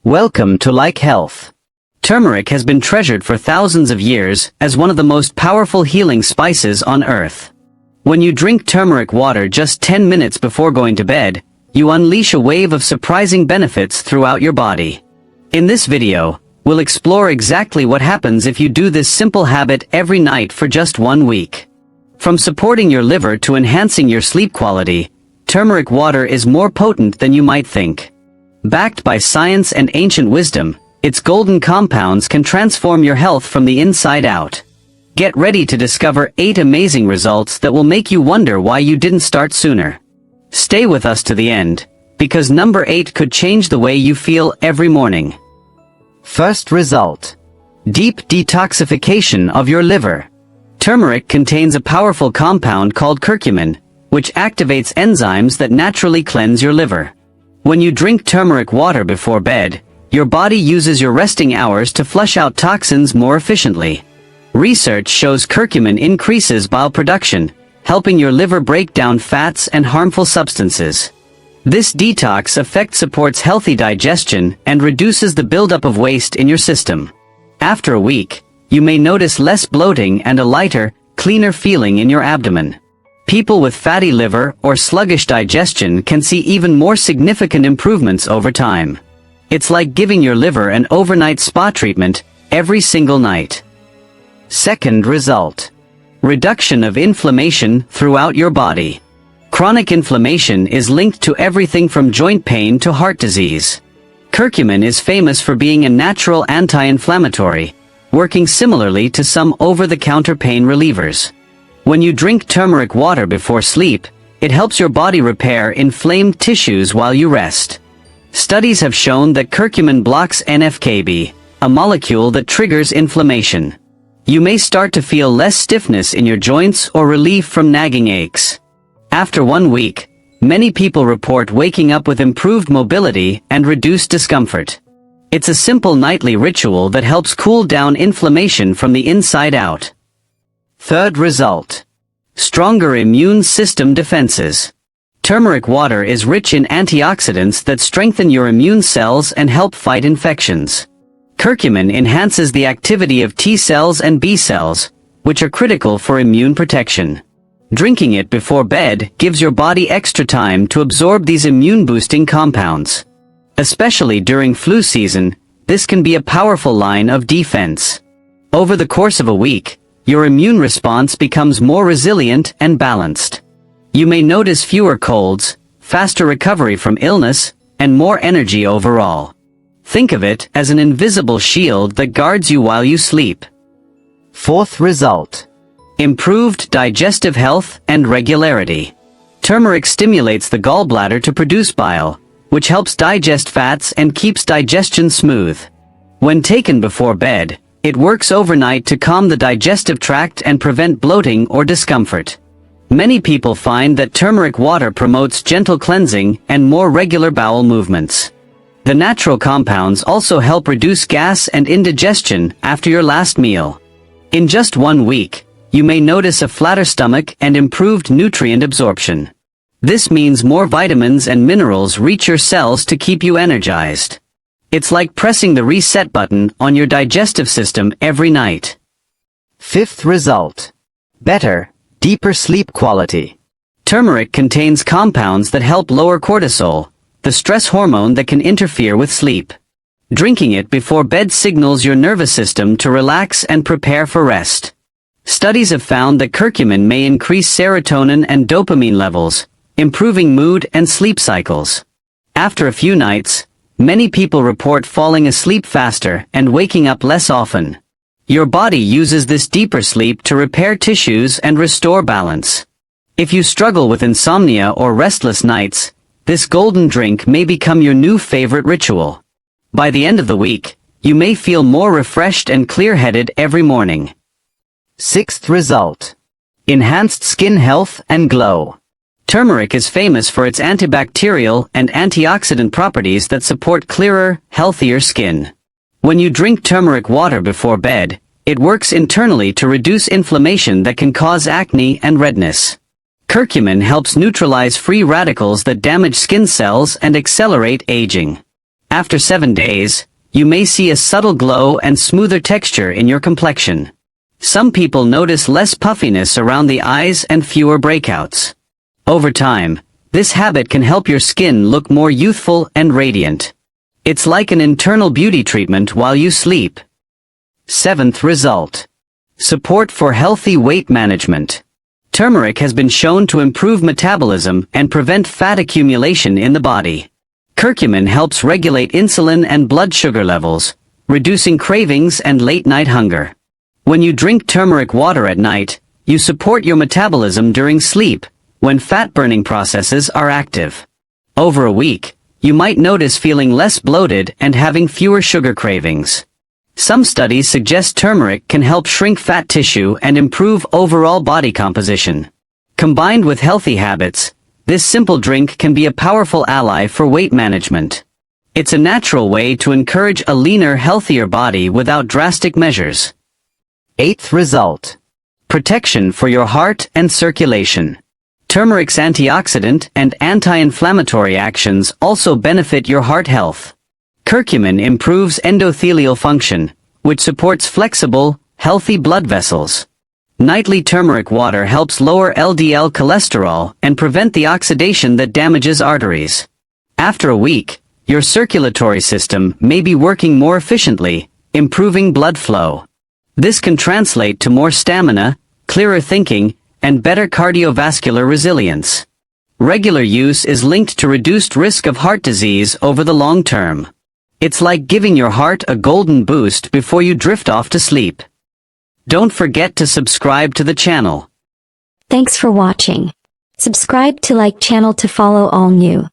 Welcome to Like Health. Turmeric has been treasured for thousands of years as one of the most powerful healing spices on earth. When you drink turmeric water just 10 minutes before going to bed, you unleash a wave of surprising benefits throughout your body. In this video, we'll explore exactly what happens if you do this simple habit every night for just 1 week. From supporting your liver to enhancing your sleep quality, turmeric water is more potent than you might think. Backed by science and ancient wisdom, its golden compounds can transform your health from the inside out. Get ready to discover 8 amazing results that will make you wonder why you didn't start sooner. Stay with us to the end, because number 8 could change the way you feel every morning. First result: deep detoxification of your liver. Turmeric contains a powerful compound called curcumin, which activates enzymes that naturally cleanse your liver. When you drink turmeric water before bed, your body uses your resting hours to flush out toxins more efficiently. Research shows curcumin increases bile production, helping your liver break down fats and harmful substances. This detox effect supports healthy digestion and reduces the buildup of waste in your system. After a week, you may notice less bloating and a lighter, cleaner feeling in your abdomen. People with fatty liver or sluggish digestion can see even more significant improvements over time. It's like giving your liver an overnight spa treatment every single night. Second result: reduction of inflammation throughout your body. Chronic inflammation is linked to everything from joint pain to heart disease. Curcumin is famous for being a natural anti-inflammatory, working similarly to some over-the-counter pain relievers. When you drink turmeric water before sleep, it helps your body repair inflamed tissues while you rest. Studies have shown that curcumin blocks NF-κB, a molecule that triggers inflammation. You may start to feel less stiffness in your joints or relief from nagging aches. After 1 week, many people report waking up with improved mobility and reduced discomfort. It's a simple nightly ritual that helps cool down inflammation from the inside out. Third result: stronger immune system defenses. Turmeric water is rich in antioxidants that strengthen your immune cells and help fight infections. Curcumin enhances the activity of T cells and B cells, which are critical for immune protection. Drinking it before bed gives your body extra time to absorb these immune-boosting compounds. Especially during flu season, this can be a powerful line of defense. Over the course of a week, your immune response becomes more resilient and balanced. You may notice fewer colds, faster recovery from illness, and more energy overall. Think of it as an invisible shield that guards you while you sleep. Fourth result: improved digestive health and regularity. Turmeric stimulates the gallbladder to produce bile, which helps digest fats and keeps digestion smooth. When taken before bed, it works overnight to calm the digestive tract and prevent bloating or discomfort. Many people find that turmeric water promotes gentle cleansing and more regular bowel movements. The natural compounds also help reduce gas and indigestion after your last meal. In just 1 week, you may notice a flatter stomach and improved nutrient absorption. This means more vitamins and minerals reach your cells to keep you energized. It's like pressing the reset button on your digestive system every night. Fifth result: better, deeper sleep quality. Turmeric contains compounds that help lower cortisol, the stress hormone that can interfere with sleep. Drinking it before bed signals your nervous system to relax and prepare for rest. Studies have found that curcumin may increase serotonin and dopamine levels, improving mood and sleep cycles. After a few nights, many people report falling asleep faster and waking up less often. Your body uses this deeper sleep to repair tissues and restore balance. If you struggle with insomnia or restless nights, this golden drink may become your new favorite ritual. By the end of the week, you may feel more refreshed and clear-headed every morning. Sixth result: enhanced skin health and glow. Turmeric is famous for its antibacterial and antioxidant properties that support clearer, healthier skin. When you drink turmeric water before bed, it works internally to reduce inflammation that can cause acne and redness. Curcumin helps neutralize free radicals that damage skin cells and accelerate aging. After 7 days, you may see a subtle glow and smoother texture in your complexion. Some people notice less puffiness around the eyes and fewer breakouts. Over time, this habit can help your skin look more youthful and radiant. It's like an internal beauty treatment while you sleep. 7th result. Support for healthy weight management. Turmeric has been shown to improve metabolism and prevent fat accumulation in the body. Curcumin helps regulate insulin and blood sugar levels, reducing cravings and late-night hunger. When you drink turmeric water at night, you support your metabolism during sleep, when fat-burning processes are active. Over a week, you might notice feeling less bloated and having fewer sugar cravings. Some studies suggest turmeric can help shrink fat tissue and improve overall body composition. Combined with healthy habits, this simple drink can be a powerful ally for weight management. It's a natural way to encourage a leaner, healthier body without drastic measures. 8th result. Protection for your heart and circulation. Turmeric's antioxidant and anti-inflammatory actions also benefit your heart health. Curcumin improves endothelial function, which supports flexible, healthy blood vessels. Nightly turmeric water helps lower LDL cholesterol and prevent the oxidation that damages arteries. After a week, your circulatory system may be working more efficiently, improving blood flow. This can translate to more stamina, clearer thinking, and better cardiovascular resilience. Regular use is linked to reduced risk of heart disease over the long term. It's like giving your heart a golden boost before you drift off to sleep. Don't forget to subscribe to the channel. Thanks for watching. Subscribe to like channel to follow all new